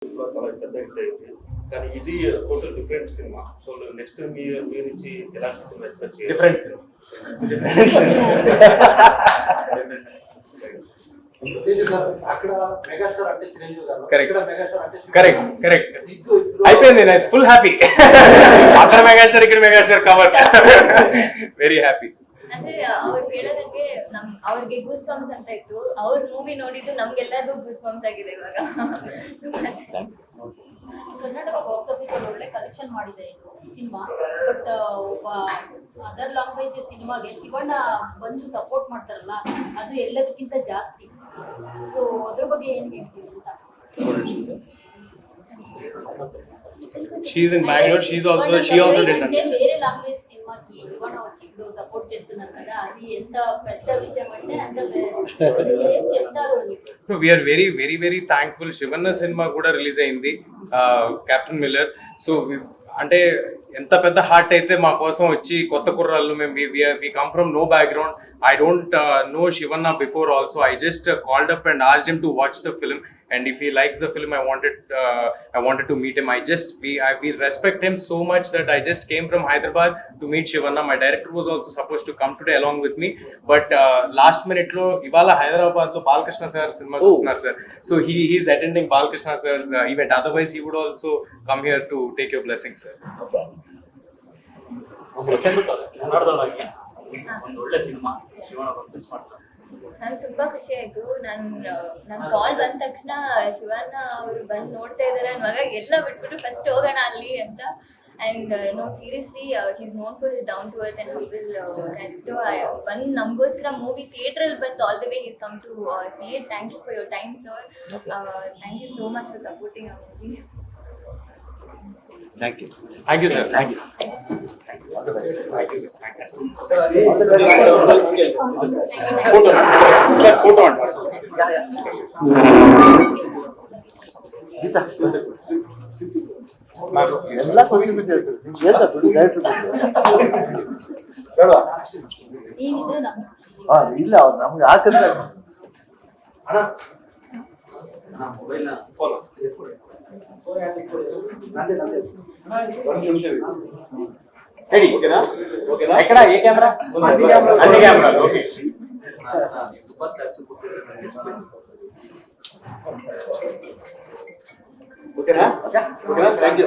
చాలా పెద్ద హిట్ అయింది. కానీ ఇది టోటల్ డిఫరెంట్ సినిమా. సో నెక్స్ట్ మీ మీ నుంచి ఎలాంటి సినిమా ఎక్స్పెక్ట్ చేయాలి? డిఫరెన్స్ అక్కడ మెగాస్టార్ అంటే చిరంజీవి గారు, Correct. ఇక్కడ మెగాస్టార్ అంటే కరెక్ట్ అయిపోయింది. నేను ఫుల్ హ్యాపీ. ಅక్కడ ಮೆಗಾಸ್ಟಾರ್ ఇక్కడ ಮೆಗಾಸ್ಟಾರ್ ಕವರ್. Very happy. ಅಂದ್ರೆ ಅವ್ರು ಹೇಳೋದಂಗೆ ಅವ್ರಿಗೆ ಗೂಸ್ ಬಂಪ್ಸ್ ಅಂತ ಇತ್ತು. ಅವ್ರ ಮೂವಿ ನೋಡಿದ್ದು ನಮ್ಗೆಲ್ಲರಿಗೂ ಗೂಸ್ ಬಂಪ್ಸ್ ಆಗಿದೆ ಇವಾಗ. ಕರ್ನಾಟಕ ಬಾಕ್ಸ್ ಆಫೀಸ್ ಅಲ್ಲಿ ಒಳ್ಳೆ ಕಲೆಕ್ಷನ್ ಮಾಡಿದೆ ಇದು ಸಿನಿಮಾ. ಬಟ್ ಒಬ್ಬ ಅದರ್ ಲ್ಯಾಂಗ್ವೇಜ್ ಸಿನಿಮಾಗೆ ಶಿವಣ್ಣ ಬಂದು ಸಪೋರ್ಟ್ ಮಾಡ್ತಾರಲ್ಲ, ಅದು ಎಲ್ಲದಕ್ಕಿಂತ ಜಾಸ್ತಿ. ಸೊ ಅದ್ರ ಬಗ್ಗೆ ಏನ್ ಹೇಳ್ತೀವಿ ಅಂತ. She is in Bangalore. She also did that. వేరే లాంగ్వేజ్ సినిమాకి ಶಿವಣ್ಣ వచ్చిండు సపోర్ట్ చేస్తున్నారు కదా, అది ఎంత పెద్ద విషయం అంటే అంత ఏం చెప్తారు అని. We are very thankful. Shivanna cinema కూడా రిలీజ్ అయింది, కెప్టెన్ మిల్లర్. సో అంటే ఎంత పెద్ద హార్ట్ అయితే మా కోసం వచ్చి కొత్త కుర్రాళ్ళు మేము we come from no background. I don't know Shivanna before also. I just called up and asked him to watch the film, and if he likes the film, I wanted to meet him. We respect him so much that I just came from Hyderabad to meet Shivanna. My director was also supposed to come today along with me, but last minute lo ivala Hyderabad lo Balkrishna sir cinema chustunaru sir. So he is attending Balkrishna sir's event. Otherwise he would also come here to take your blessings, sir. ಕನ್ನಡದೊಳಗೆ ಒಂದು ಒಳ್ಳೆ cinema Shivanna miss ಮಾಡ್ತಾರೆ. ನಂಗೆ ತುಂಬಾ ಖುಷಿ ಆಯ್ತು. ನನ್ ಕಾಲ್ ಬಂದ ತಕ್ಷಣ ಶಿವಣ್ಣ ಅವರು ಬಂದು ನೋಡ್ತಾ ಇದಾರೆ ಅನ್ನುವಾಗ ಎಲ್ಲ ಬಿಟ್ಬಿಟ್ಟು ಫಸ್ಟ್ ಹೋಗೋಣ ಅಲ್ಲಿ ಅಂತ. And no seriously he's known for his down to earth and humble character. ಬಂದು ನಮಗೋಸ್ಕರ ಮೂವಿ ಥಿಯೇಟರ್ ಅಲ್ಲಿ ಬಂದು all the way he's come to see it. Thank you for your time sir. Thank you so much for supporting our movie. Thank you. Thank you, sir. Thank you. All the best. Thank you, sir. Photo. Sir, photo on. Geeta ಎಲ್ಲ question ಹೇಳ್ತಾರೆ. ನೀವು ಹೇಳ್ತಾ ಬಿಡಿ, director ಹೇಳುವ. ನೀವಿದ್ರೆ ನಮ್ಗೆ ಇಲ್ಲ ಅವ್ರು ನಮ್ಗೆ ಹಾಕಿದ್ರೆ ಮೊಬೈಲ್ನ ಫೋನ್ Ready? ఎక్కడ ఏ కెమెరా? అన్ని కెమెరాలు. ఓకే. ఓకేనా? Thank you.